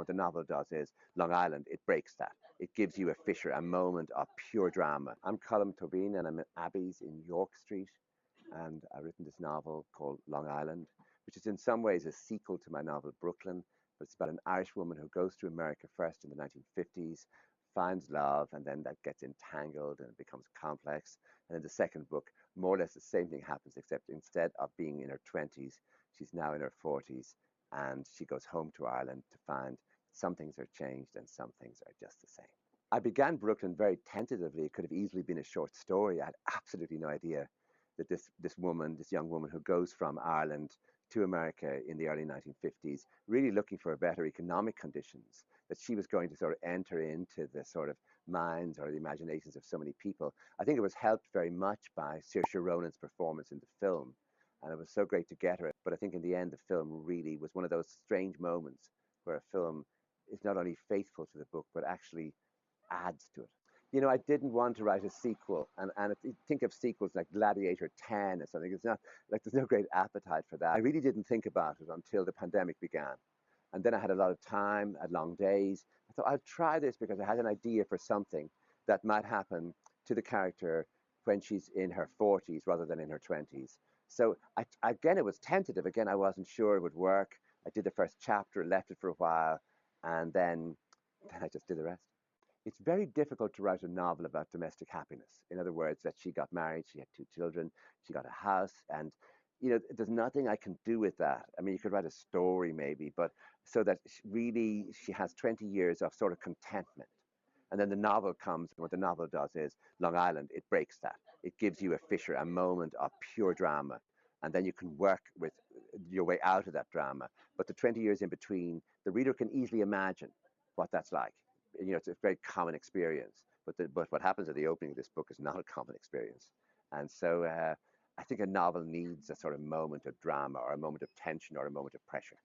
what the novel does is, Long Island, it breaks that. It gives you a fissure, a moment of pure drama. I'm Colm Tóibín and I'm at Abbey's in York Street, and I've written this novel called Long Island, which is in some ways a sequel to my novel Brooklyn, but it's about an Irish woman who goes to America first in the 1950s, finds love, and then that gets entangled and it becomes complex. And in the second book, more or less the same thing happens, except instead of being in her 20s, she's now in her 40s, and she goes home to Ireland to find some things are changed and some things are just the same. I began Brooklyn very tentatively. It could have easily been a short story. I had absolutely no idea that this young woman who goes from Ireland to America in the early 1950s, really looking for better economic conditions, that she was going to sort of enter into the sort of minds or the imaginations of so many people. I think it was helped very much by Saoirse Ronan's performance in the film, and it was so great to get her. But I think in the end, the film really was one of those strange moments where a film is not only faithful to the book, but actually adds to it. You know, I didn't want to write a sequel, and think of sequels like Gladiator 10 or something. It's not like there's no great appetite for that. I really didn't think about it until the pandemic began. And then I had a lot of time, had long days. I thought I'd try this because I had an idea for something that might happen to the character when she's in her 40s rather than in her 20s. So again, it was tentative. Again, I wasn't sure it would work. I did the first chapter, left it for a while, and then I just did the rest. It's very difficult to write a novel about domestic happiness. In other words, that she got married, she had 2 children, she got a house, and you know, there's nothing I can do with that. I mean, you could write a story maybe, but so that really she has 20 years of sort of contentment. And then the novel comes, and what the novel does is, Long Island, it breaks that. It gives you a fissure, a moment of pure drama. And then you can work with your way out of that drama. But the 20 years in between, the reader can easily imagine what that's like. You know, it's a very common experience, but what happens at the opening of this book is not a common experience. And so I think a novel needs a sort of moment of drama or a moment of tension or a moment of pressure.